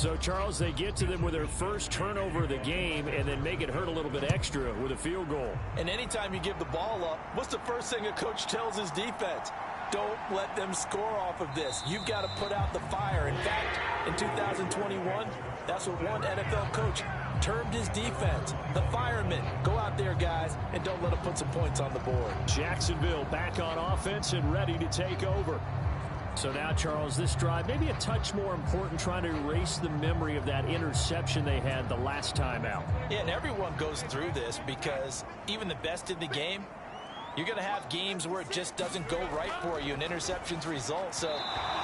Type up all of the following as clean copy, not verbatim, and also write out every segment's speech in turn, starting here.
So, Charles, they get to them with their first turnover of the game and then make it hurt a little bit extra with a field goal. And anytime you give the ball up, what's the first thing a coach tells his defense? Don't let them score off of this. You've got to put out the fire. In fact, in 2021, that's what one NFL coach termed his defense. The firemen. Go out there, guys, and don't let them put some points on the board. Jacksonville back on offense and ready to take over. So now, Charles, this drive maybe a touch more important, trying to erase the memory of that interception they had the last time out. Yeah, and everyone goes through this because even the best in the game, you're going to have games where it just doesn't go right for you and interceptions result. So,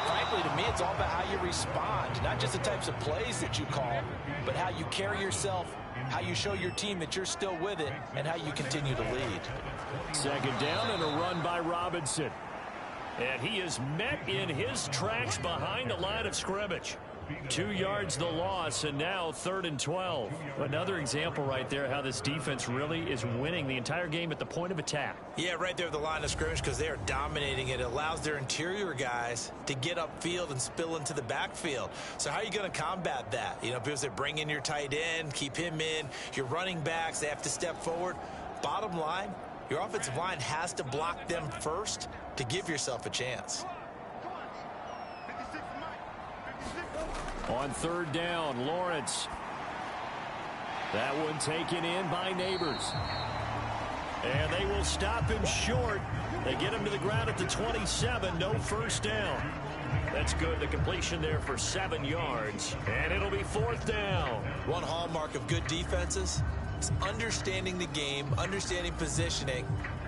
frankly, to me, it's all about how you respond, not just the types of plays that you call, but how you carry yourself, how you show your team that you're still with it, and how you continue to lead. Second down and a run by Robinson. And he is met in his tracks behind the line of scrimmage. 2 yards the loss, and now 3rd and 12. Another example right there how this defense really is winning the entire game at the point of attack. Yeah, right there at the line of scrimmage because they are dominating it. It allows their interior guys to get upfield and spill into the backfield. So how are you going to combat that? You know, because they bring in your tight end, keep him in. Your running backs, they have to step forward. Bottom line, your offensive line has to block them first to give yourself a chance. On 3rd down, Lawrence. That one taken in by Neighbors. And they will stop him short. They get him to the ground at the 27. No first down. That's good. The completion there for 7 yards. And it'll be 4th down. One hallmark of good defenses is understanding the game, understanding positioning,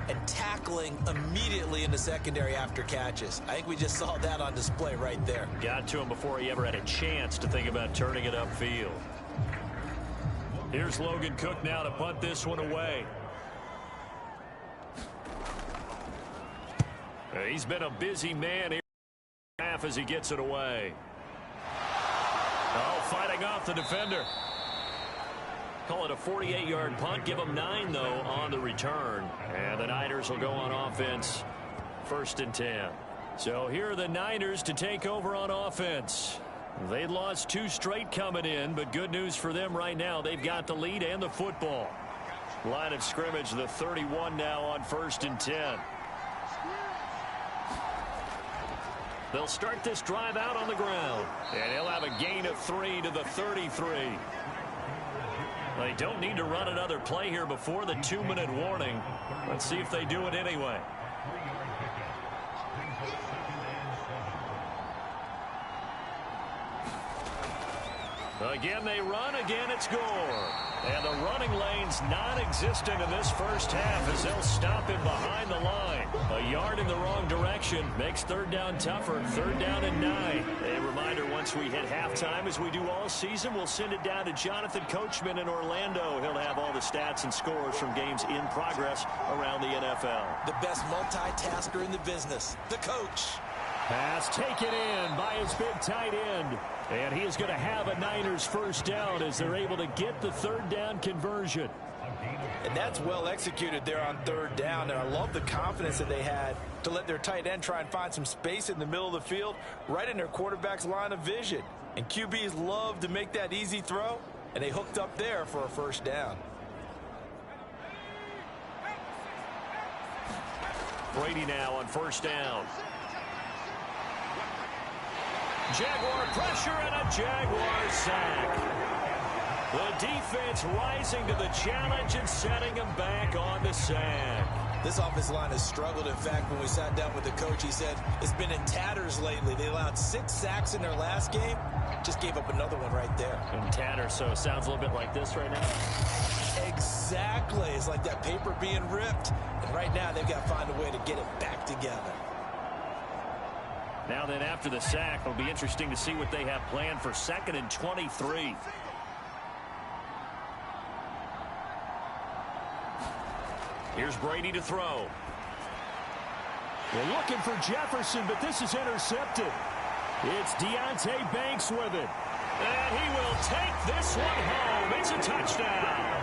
and tackling immediately in the secondary after catches. I think we just saw that on display right there. Got to him before he ever had a chance to think about turning it upfield. Here's Logan Cook now to punt this one away. He's been a busy man here half as he gets it away. Oh, fighting off the defender. Call it a 48-yard punt. Give them 9, though, on the return. And the Niners will go on offense. 1st and 10. So here are the Niners to take over on offense. They lost 2 straight coming in, but good news for them right now. They've got the lead and the football. Line of scrimmage, the 31 now on 1st and 10. They'll start this drive out on the ground. And he'll have a gain of 3 to the 33. They don't need to run another play here before the 2-minute warning. Let's see if they do it anyway. Again, they run. Again, it's Gore. And the running lane's non-existent in this first half as they'll stop him behind the line. A yard in the wrong direction makes 3rd down tougher. 3rd down and 9. A reminder, once we hit halftime, as we do all season, we'll send it down to Jonathan Coachman in Orlando. He'll have all the stats and scores from games in progress around the NFL. The best multitasker in the business, the coach. Pass taken in by his big tight end. And he is going to have a Niners first down as they're able to get the 3rd down conversion. And that's well executed there on 3rd down. And I love the confidence that they had to let their tight end try and find some space in the middle of the field, right in their quarterback's line of vision. And QBs love to make that easy throw, and they hooked up there for a first down. Brady now on 1st down. Jaguar pressure and a Jaguar sack. The defense rising to the challenge and setting him back on the sack. This offensive line has struggled. In fact, when we sat down with the coach, he said it's been in tatters lately. They allowed 6 sacks in their last game. Just gave up another one right there. In tatters, so it sounds a little bit like this right now. Exactly. It's like that paper being ripped. And right now, they've got to find a way to get it back together. Now then, after the sack, it'll be interesting to see what they have planned for 2nd and 23. Here's Brady to throw. They're looking for Jefferson, but this is intercepted. It's Deonte Banks with it. And he will take this one home. It's a touchdown.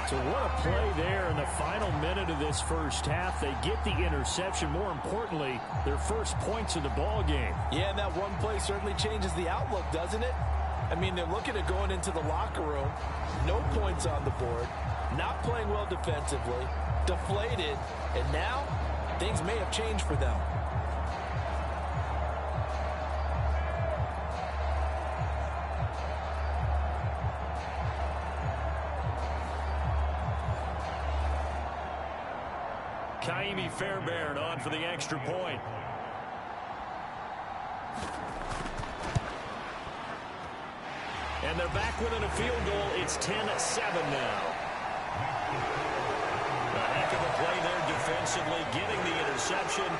So what a play there in the final minute of this first half. They get the interception. More importantly, their first points of the ball game. Yeah, and that one play certainly changes the outlook, doesn't it? I mean, they're looking at going into the locker room, no points on the board, not playing well defensively, deflated, and now things may have changed for them. Ka'imi Fairbairn on for the extra point. And they're back within a field goal. It's 10-7 now. A heck of a play there defensively, getting the interception,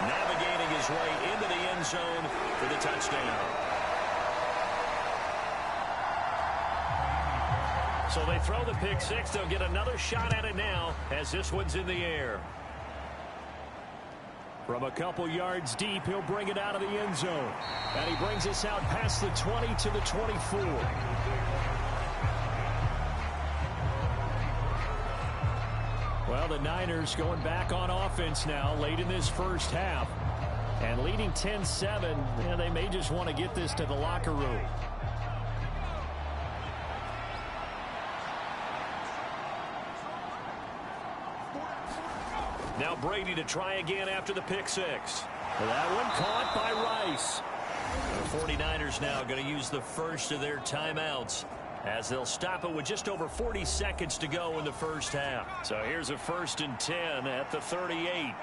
navigating his way into the end zone for the touchdown. So they throw the pick six. They'll get another shot at it now as this one's in the air. From a couple yards deep, he'll bring it out of the end zone. And he brings us out past the 20 to the 24. Well, the Niners going back on offense now late in this first half. And leading 10-7, they may just want to get this to the locker room. Now Brady to try again after the pick six. That one caught by Rice. The 49ers now going to use the first of their timeouts as they'll stop it with just over 40 seconds to go in the first half. So here's a 1st and 10 at the 38.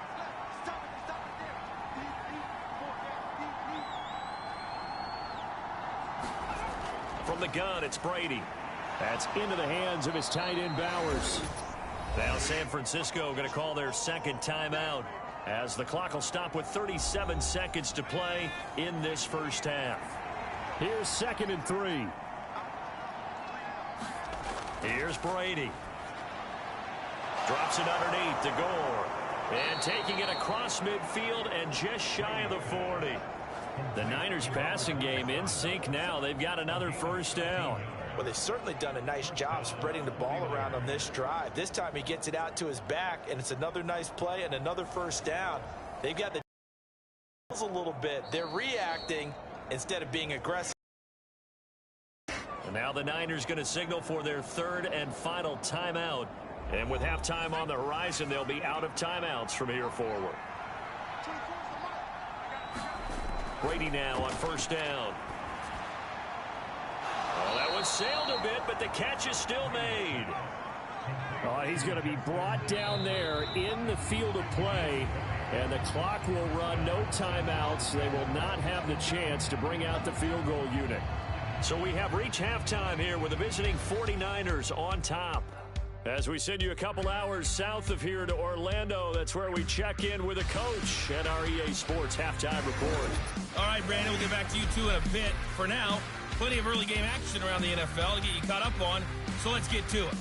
From the gun, it's Brady. That's into the hands of his tight end Bowers. Now San Francisco going to call their second timeout as the clock will stop with 37 seconds to play in this first half. Here's 2nd and 3. Here's Brady. Drops it underneath to Gore. And taking it across midfield and just shy of the 40. The Niners passing game in sync now. They've got another first down. Well, they've certainly done a nice job spreading the ball around on this drive. This time he gets it out to his back, and it's another nice play and another first down. They've got the a little bit. They're reacting instead of being aggressive. And now the Niners going to signal for their 3rd and final timeout. And with halftime on the horizon, they'll be out of timeouts from here forward. Brady now on first down. Well, that one sailed a bit, but the catch is still made. Oh, he's going to be brought down there in the field of play, and the clock will run. No timeouts. They will not have the chance to bring out the field goal unit. So we have reached halftime here with the visiting 49ers on top. As we send you a couple hours south of here to Orlando, that's where we check in with a coach at our EA Sports Halftime Report. All right, Brandon, we'll get back to you two in a bit. For now, plenty of early game action around the NFL to get you caught up on, so let's get to it.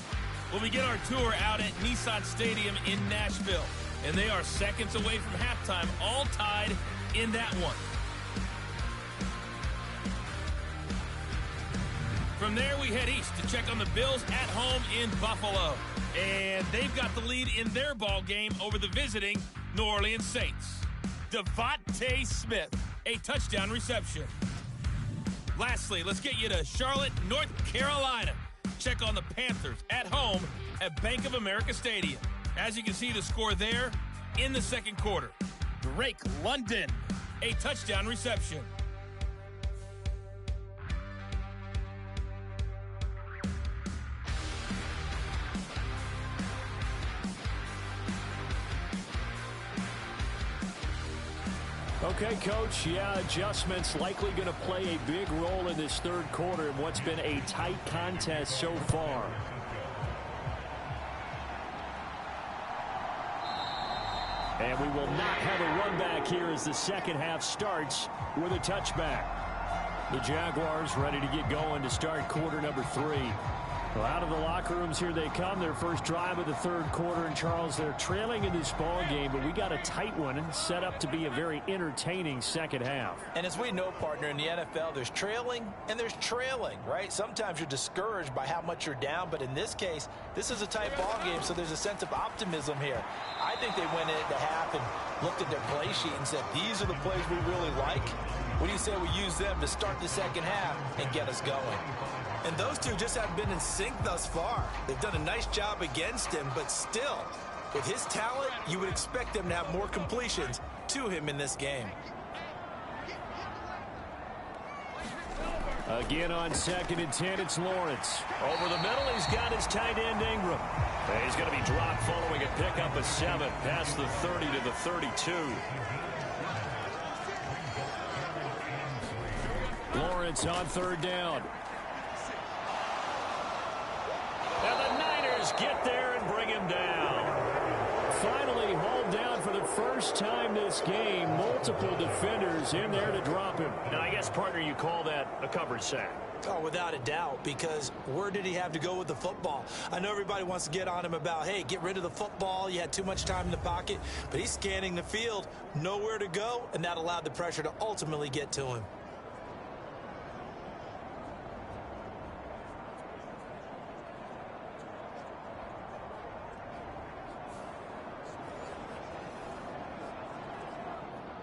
We'll begin our tour out at Nissan Stadium in Nashville, and they are seconds away from halftime, all tied in that one. From there, we head east to check on the Bills at home in Buffalo, and they've got the lead in their ball game over the visiting New Orleans Saints. Devontae Smith, a touchdown reception. Lastly, let's get you to Charlotte, North Carolina. Check on the Panthers at home at Bank of America Stadium. As you can see, the score there in the second quarter. Drake London, a touchdown reception. Okay, Coach, adjustments likely going to play a big role in this third quarter in what's been a tight contest so far. And we will not have a run back here as the second half starts with a touchback. The Jaguars ready to get going to start quarter number 3. Well, out of the locker rooms here they come. Their first drive of the third quarter. And, Charles, they're trailing in this ball game, but we got a tight one and set up to be a very entertaining second half. And as we know, partner, in the NFL, there's trailing and there's trailing, right? Sometimes you're discouraged by how much you're down, but in this case, this is a tight ball game, so there's a sense of optimism here. I think they went into half and looked at their play sheet and said, these are the plays we really like. What do you say we use them to start the second half and get us going? And those two just haven't been in sync thus far. They've done a nice job against him, but still, with his talent, you would expect them to have more completions to him in this game. Again on 2nd and 10, it's Lawrence. Over the middle, he's got his tight end Ingram. And he's going to be dropped following a pickup of 7 past the 30 to the 32. Lawrence on 3rd down. And the Niners get there and bring him down. Finally hauled down for the first time this game. Multiple defenders in there to drop him. Now, I guess, partner, you call that a coverage sack. Oh, without a doubt, because where did he have to go with the football? I know everybody wants to get on him about, hey, get rid of the football. You had too much time in the pocket. But he's scanning the field, nowhere to go, and that allowed the pressure to ultimately get to him.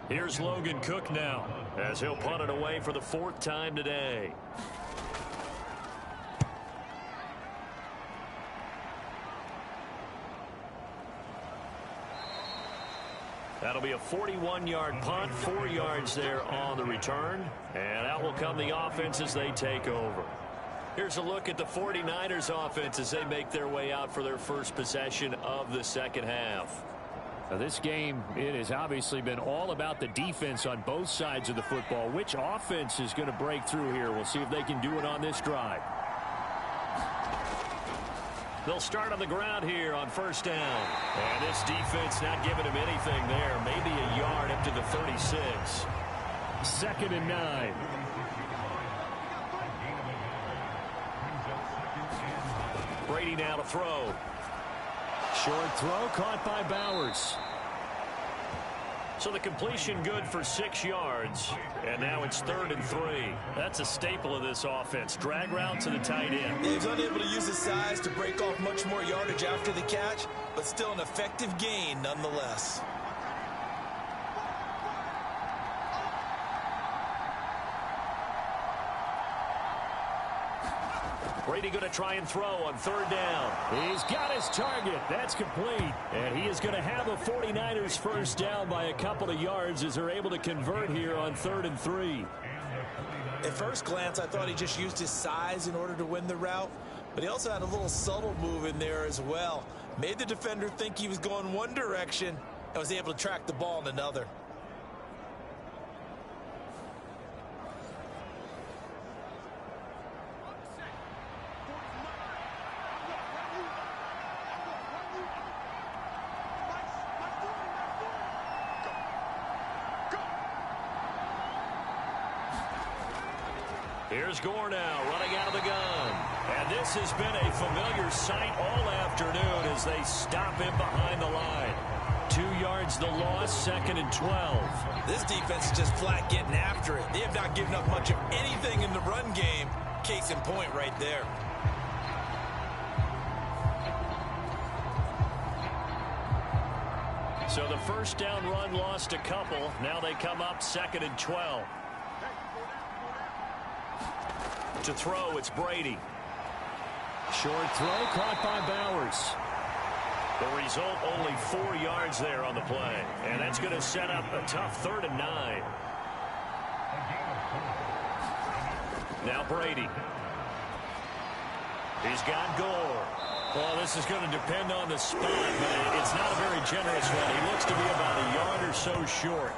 Here's Logan Cook now, as he'll punt it away for the 4th time today. That'll be a 41-yard punt, 4 yards there on the return. And out will come the offense as they take over. Here's a look at the 49ers offense as they make their way out for their first possession of the second half. Now, this game, it has obviously been all about the defense on both sides of the football. Which offense is going to break through here? We'll see if they can do it on this drive. They'll start on the ground here on 1st down. And this defense not giving him anything there. Maybe a yard up to the 36. 2nd and 9. Brady now to throw. Short throw caught by Bowers. So the completion good for 6 yards. And now it's 3rd and 3. That's a staple of this offense. Drag route to the tight end. He was unable to use his size to break off much more yardage after the catch, but still an effective gain nonetheless. Brady going to try and throw on 3rd down. He's got his target. That's complete. And he is going to have the 49ers first down by a couple of yards as they're able to convert here on 3rd and 3. At first glance, I thought he just used his size in order to win the route, but he also had a little subtle move in there as well. Made the defender think he was going one direction and was able to track the ball in another. Here's Gore now running out of the gun. And this has been a familiar sight all afternoon as they stop him behind the line. 2 yards the loss, 2nd and 12. This defense is just flat getting after it. They have not given up much of anything in the run game. Case in point right there. So the first down run lost a couple. Now they come up 2nd and 12. To throw, it's Brady. Short throw caught by Bowers. The result, only 4 yards there on the play. And that's going to set up a tough 3rd and 9. Now Brady. He's got Gore. Well, this is going to depend on the spot, but it's not a very generous one. He looks to be about a yard or so short.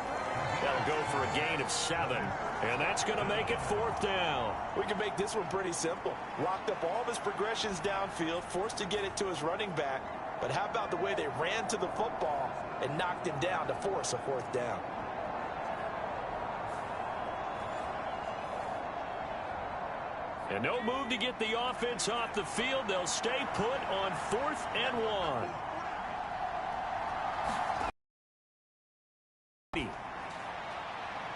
That'll go for a gain of 7. And that's going to make it 4th down. We can make this one pretty simple. Locked up all of his progressions downfield, forced to get it to his running back. But how about the way they ran to the football and knocked him down to force a 4th down? And no move to get the offense off the field. They'll stay put on 4th and 1.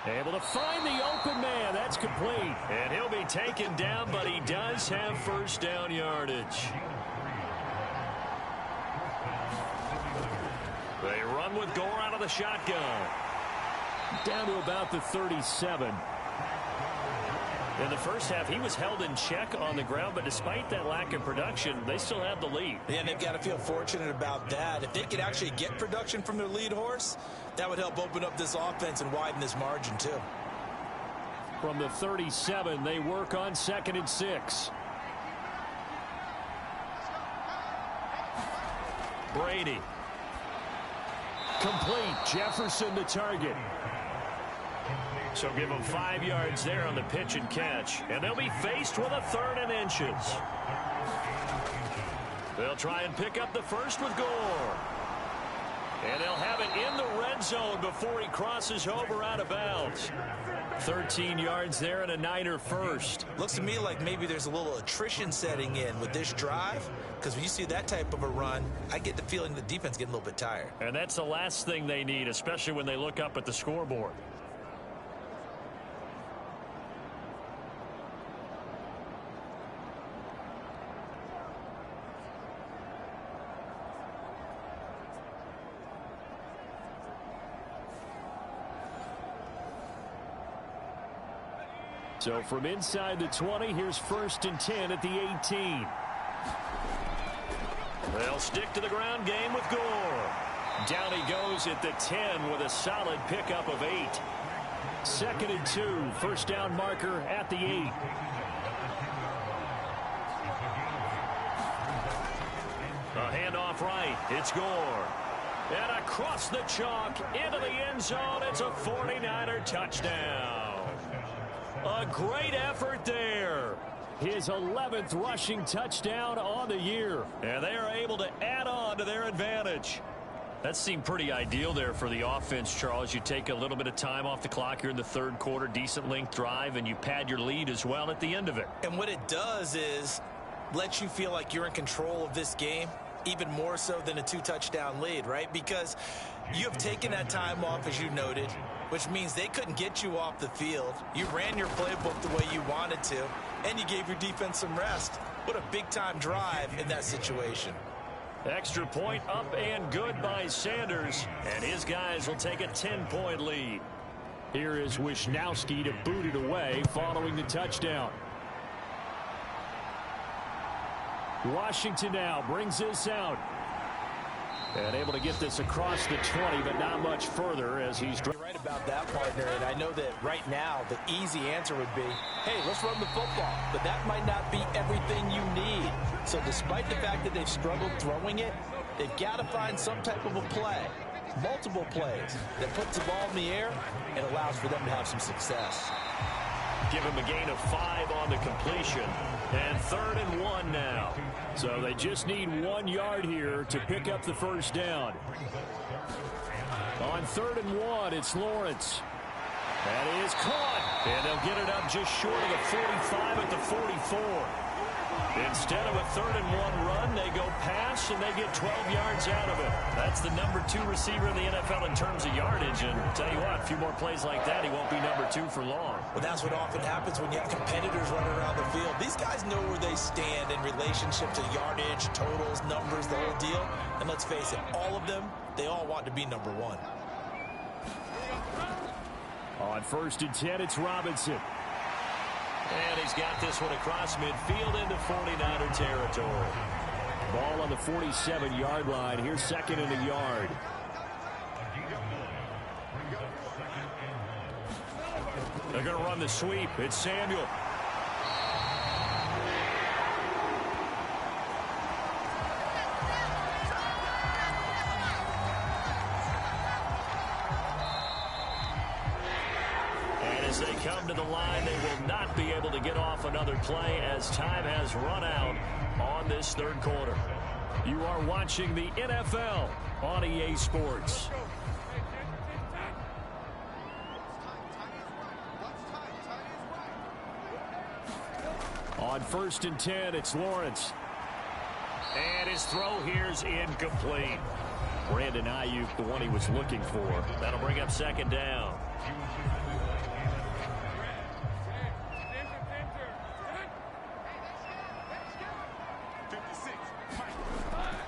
Able to find the open man. That's complete. And he'll be taken down, but he does have first down yardage. They run with Gore out of the shotgun. Down to about the 37. In the first half, he was held in check on the ground, but despite that lack of production, they still have the lead. Yeah, and they've got to feel fortunate about that. If they could actually get production from their lead horse, that would help open up this offense and widen this margin, too. From the 37, they work on 2nd and 6. Brady. Complete. Jefferson the target. So give them 5 yards there on the pitch and catch. And they'll be faced with a 3rd and inches. They'll try and pick up the first with Gore. And they'll have it in the red zone before he crosses over out of bounds. 13 yards there and a Niner first. Looks to me like maybe there's a little attrition setting in with this drive, because when you see that type of a run, I get the feeling the defense getting a little bit tired. And that's the last thing they need, especially when they look up at the scoreboard. So from inside the 20, here's 1st and 10 at the 18. They'll stick to the ground game with Gore. Down he goes at the 10 with a solid pickup of 8. 2nd and 2, first down marker at the 8. A handoff right. It's Gore. And across the chalk into the end zone. It's a 49er touchdown. A great effort there. His 11th rushing touchdown on the year. And they are able to add on to their advantage. That seemed pretty ideal there for the offense, Charles. You take a little bit of time off the clock here in the 3rd quarter, decent length drive, and you pad your lead as well at the end of it. And what it does is let you feel like you're in control of this game, even more so than a 2-touchdown lead, right? Because you have taken that time off, as you noted, which means they couldn't get you off the field. You ran your playbook the way you wanted to, and you gave your defense some rest. What a big-time drive in that situation. Extra point up and good by Sanders, and his guys will take a 10-point lead. Here is Wisnowski to boot it away following the touchdown. Washington now brings this out. And able to get this across the 20, but not much further as he's... You're right about that, partner, and I know that right now the easy answer would be, hey, let's run the football. But that might not be everything you need. So despite the fact that they've struggled throwing it, they've got to find some type of a play, multiple plays, that puts the ball in the air and allows for them to have some success. Give him a gain of 5 on the completion. And 3rd and 1 now. So they just need 1 yard here to pick up the first down. On 3rd and 1, it's Lawrence. That is caught. And they'll get it up just short of the 45 at the 44. Instead of a 3rd and 1 run, they go pass, and they get 12 yards out of it. That's the number 2 receiver in the NFL in terms of yardage. And tell you what, a few more plays like that, he won't be number 2 for long. Well, that's what often happens when you have competitors running around the field. These guys know where they stand in relationship to yardage, totals, numbers, the whole deal. And let's face it, all of them, they all want to be number 1. On 1st and 10, it's Robinson. And he's got this one across midfield into 49er territory. Ball on the 47-yard line. Here's 2nd and a yard. They're going to run the sweep. It's Samuel. As they come to the line, they will not be able to get off another play as time has run out on this 3rd quarter. You are watching the NFL on EA Sports. On 1st and 10, it's Lawrence. And his throw here's incomplete. Brandon Ayuk, the one he was looking for. That'll bring up 2nd down.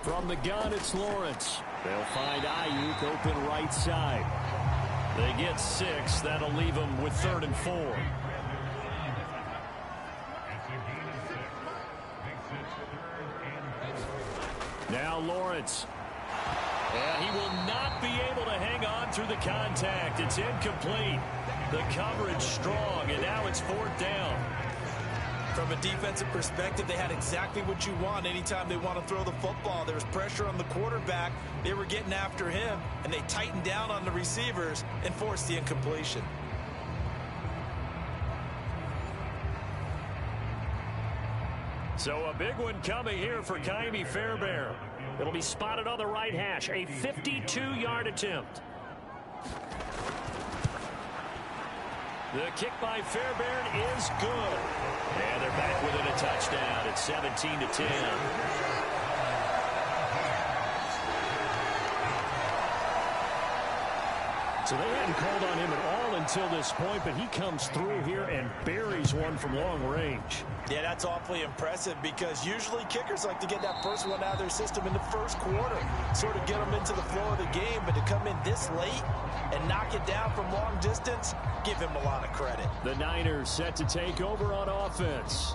From the gun, it's Lawrence. They'll find Ayuk open right side. They get 6. That'll leave them with 3rd and 4. Now Lawrence. And he will not be able to hang on through the contact. It's incomplete. The coverage strong, and now it's 4th down. From a defensive perspective, they had exactly what you want anytime they want to throw the football. There was pressure on the quarterback. They were getting after him, and they tightened down on the receivers and forced the incompletion. So a big one coming here for Ka'imi Fairbairn. It'll be spotted on the right hash. A 52-yard attempt. The kick by Fairbairn is good. And they're back within a touchdown. It's 17-10. So they hadn't called on him at all until this point, but he comes through here and buries one from long range. Yeah, that's awfully impressive because usually kickers like to get that first one out of their system in the first quarter, sort of get them into the flow of the game, but to come in this late and knock it down from long distance, give him a lot of credit. The Niners set to take over on offense.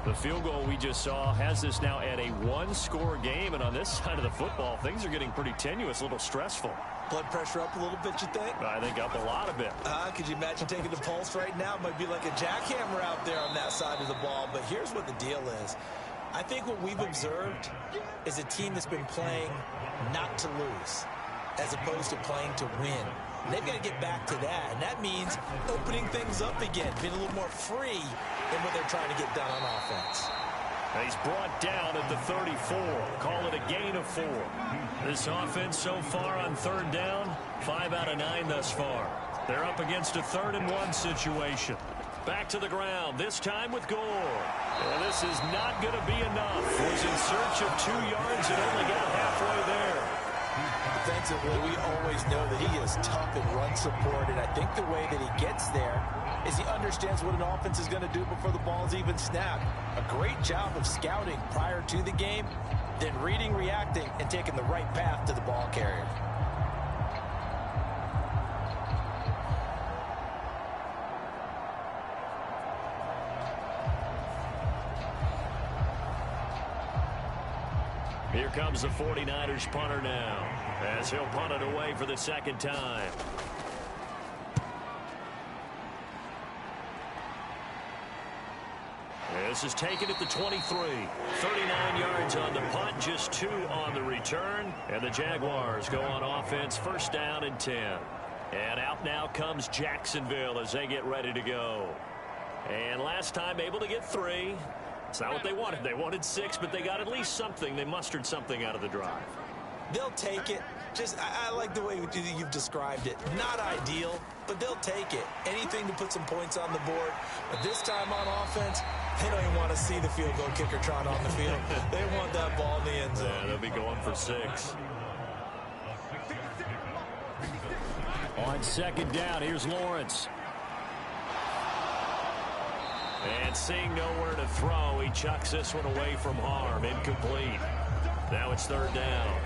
The field goal we just saw has this now at a one-score game, and on this side of the football, things are getting pretty tenuous, a little stressful. Blood pressure up a little bit, you think? I think up a lot of it. Could you imagine taking the pulse right now? It might be like a jackhammer out there on that side of the ball, but here's what the deal is. I think what we've observed is a team that's been playing not to lose as opposed to playing to win. And they've got to get back to that, and that means opening things up again, being a little more free than what they're trying to get done on offense. And he's brought down at the 34. Call it a gain of 4. This offense so far on 3rd down, 5 out of 9 thus far. They're up against a 3rd and 1 situation. Back to the ground, this time with Gore. And this is not going to be enough. Was in search of 2 yards and only got halfway there. Defensively, we always know that he is tough in run support, and I think the way that he gets there is he understands what an offense is going to do before the ball is even snapped. A great job of scouting prior to the game, then reading, reacting, and taking the right path to the ball carrier. Here comes the 49ers punter now, as he'll punt it away for the 2nd time. This is taken at the 23. 39 yards on the punt, just 2 on the return. And the Jaguars go on offense, 1st down and 10. And out now comes Jacksonville as they get ready to go. And last time able to get 3. It's not what they wanted. They wanted 6, but they got at least something. They mustered something out of the drive. They'll take it. I like the way you've described it. Not ideal, but they'll take it. Anything to put some points on the board. But this time on offense, they don't even want to see the field goal kicker trot on the field. They want that ball in the end zone. Yeah, they'll be going for 6. On 2nd down, here's Lawrence. And seeing nowhere to throw, he chucks this one away from harm. Incomplete. Now it's 3rd down.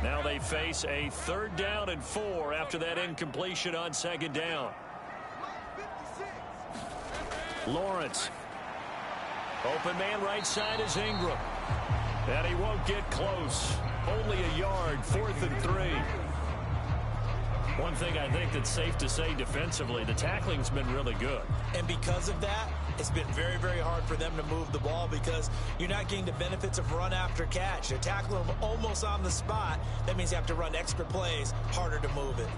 Now they face a 3rd down and 4 after that incompletion on 2nd down. Lawrence. Open man right side is Ingram. And he won't get close. Only a yard, 4th and 3. One thing I think that's safe to say defensively, the tackling's been really good. And because of that, it's been very, very hard for them to move the ball because you're not getting the benefits of run after catch. They're tackling them almost on the spot. That means you have to run extra plays, harder to move it.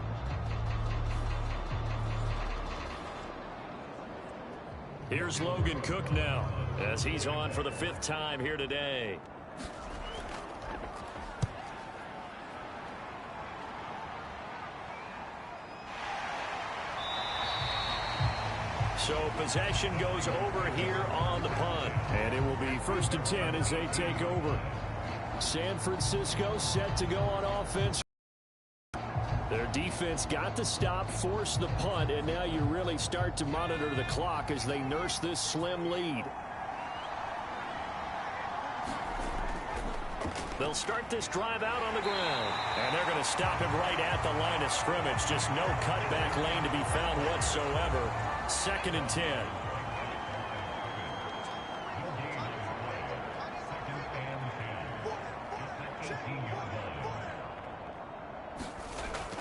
Here's Logan Cook now as he's on for the 5th time here today. So possession goes over here on the punt. And it will be 1st and 10 as they take over. San Francisco set to go on offense. Their defense got the stop, forced the punt, and now you really start to monitor the clock as they nurse this slim lead. They'll start this drive out on the ground. And they're going to stop him right at the line of scrimmage. Just no cutback lane to be found whatsoever. 2nd and 10.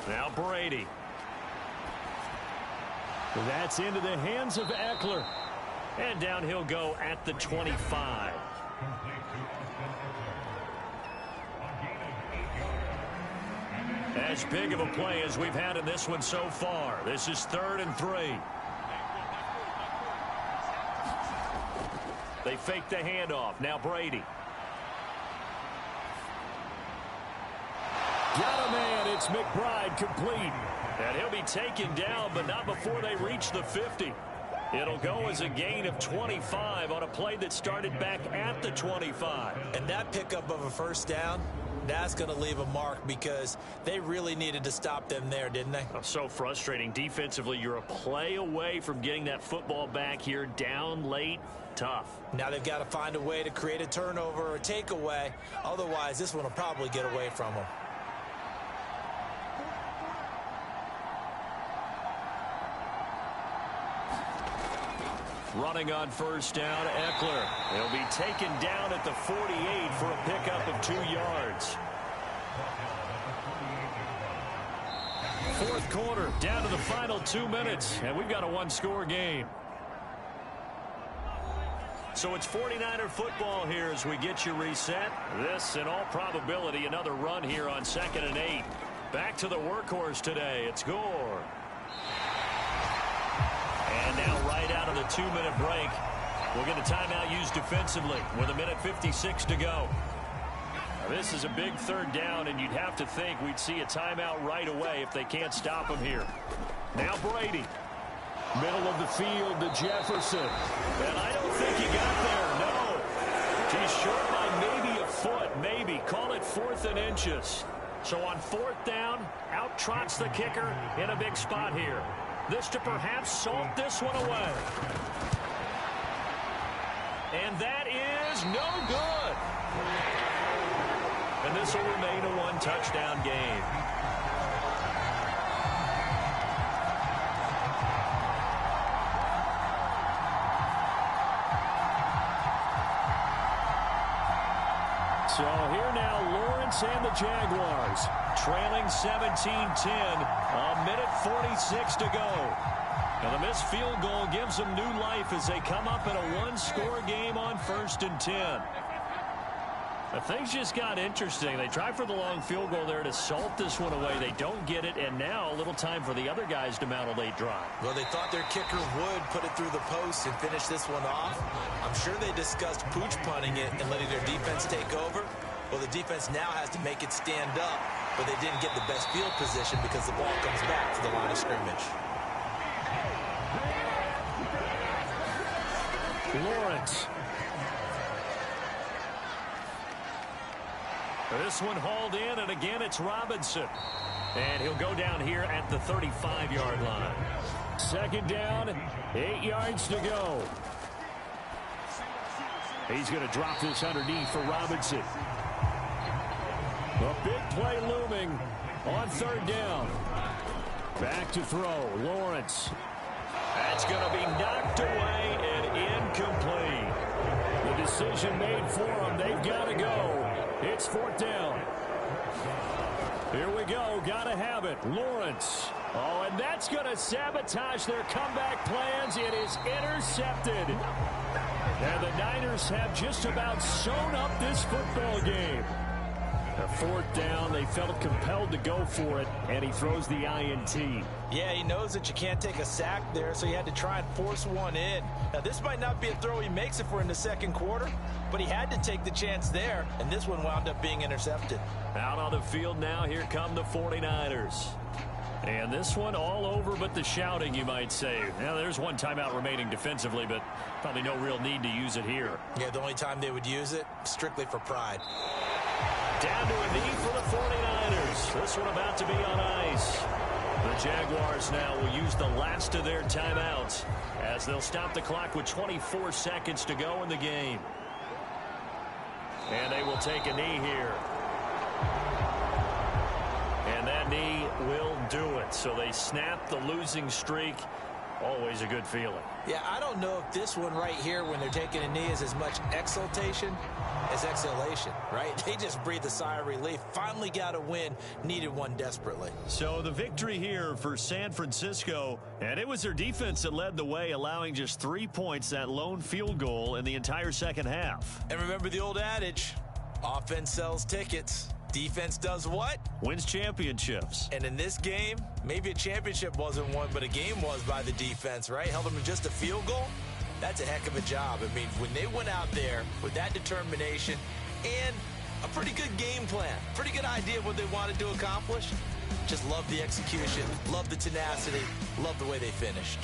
Now Brady. That's into the hands of Eckler. And down he'll go at the 25. As big of a play as we've had in this one so far. This is 3rd and 3. They fake the handoff. Now Brady. Got a man. It's McBride complete. And he'll be taken down, but not before they reach the 50. It'll go as a gain of 25 on a play that started back at the 25. And that pickup of a 1st down, that's going to leave a mark because they really needed to stop them there, didn't they? So frustrating. Defensively, you're a play away from getting that football back here down late. Tough. Now they've got to find a way to create a turnover or a takeaway. Otherwise, this one will probably get away from them. Running on 1st down, Eckler. He'll be taken down at the 48 for a pickup of 2 yards. 4th quarter, down to the final 2 minutes, and we've got a 1-score game. So it's 49er football here as we get you reset. This, in all probability, another run here on 2nd and 8. Back to the workhorse today. It's Gore. And now right out of the 2-minute break, we'll get a timeout used defensively with 1:56 to go. Now, this is a big 3rd down, and you'd have to think we'd see a timeout right away if they can't stop him here. Now Brady. Middle of the field to Jefferson. And I don't think he got there, no. He's short by maybe a foot, maybe. Call it 4th and inches. So on 4th down, out trots the kicker in a big spot here. This to perhaps salt this one away. And that is no good. And this will remain a 1-touchdown game. So here now, Lawrence and the Jaguars. Trailing 17-10, 1:46 to go. Now the missed field goal gives them new life as they come up in a 1-score game on 1st and 10. But things just got interesting. They try for the long field goal there to salt this one away. They don't get it, and now a little time for the other guys to mount a late drive. Well, they thought their kicker would put it through the post and finish this one off. I'm sure they discussed pooch punting it and letting their defense take over. Well, the defense now has to make it stand up, but they didn't get the best field position because the ball comes back to the line of scrimmage. Lawrence. This one hauled in, and again it's Robinson. And he'll go down here at the 35-yard line. 2nd down, 8 yards to go. He's going to drop this underneath for Robinson. A big play looming on 3rd down. Back to throw, Lawrence. That's going to be knocked away and incomplete. The decision made for them. They've got to go. It's 4th down. Here we go. Got to have it. Lawrence. Oh, and that's going to sabotage their comeback plans. It is intercepted. And the Niners have just about sewn up this football game. A 4th down, they felt compelled to go for it, and he throws the INT. Yeah, he knows that you can't take a sack there, so he had to try and force one in. Now, this might not be a throw he makes if we're in the 2nd quarter, but he had to take the chance there, and this one wound up being intercepted. Out on the field now, here come the 49ers. And this one all over but the shouting, you might say. Now, there's one timeout remaining defensively, but probably no real need to use it here. Yeah, the only time they would use it, strictly for pride. Down to a knee for the 49ers. This one about to be on ice. The Jaguars now will use the last of their timeouts as they'll stop the clock with 24 seconds to go in the game. And they will take a knee here. And that knee will do it. So they snap the losing streak. Always a good feeling. Yeah, I don't know if this one right here, when they're taking a knee, is as much exultation as exhalation, right? They just breathe a sigh of relief. Finally got a win. Needed one desperately. So the victory here for San Francisco, and it was their defense that led the way, allowing just 3 points, that lone field goal in the entire second half. And remember the old adage, offense sells tickets. Defense does what? Wins championships. And in this game, maybe a championship wasn't won, but a game was by the defense, right? Held them to just a field goal. That's a heck of a job. I mean, when they went out there with that determination and a pretty good game plan, pretty good idea of what they wanted to accomplish, just love the execution, love the tenacity, love the way they finished.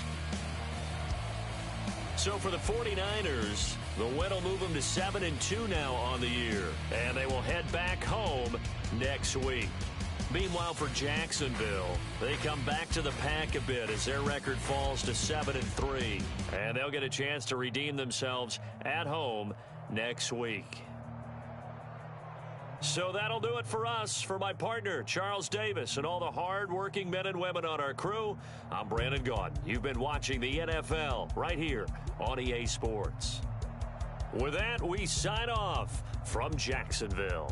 So for the 49ers, the win will move them to 7-2 now on the year. And they will head back home next week. Meanwhile, for Jacksonville, they come back to the pack a bit as their record falls to 7-3. And they'll get a chance to redeem themselves at home next week. So that'll do it for us. For my partner, Charles Davis, and all the hard-working men and women on our crew, I'm Brandon Gaudin. You've been watching the NFL right here on EA Sports. With that, we sign off from Jacksonville.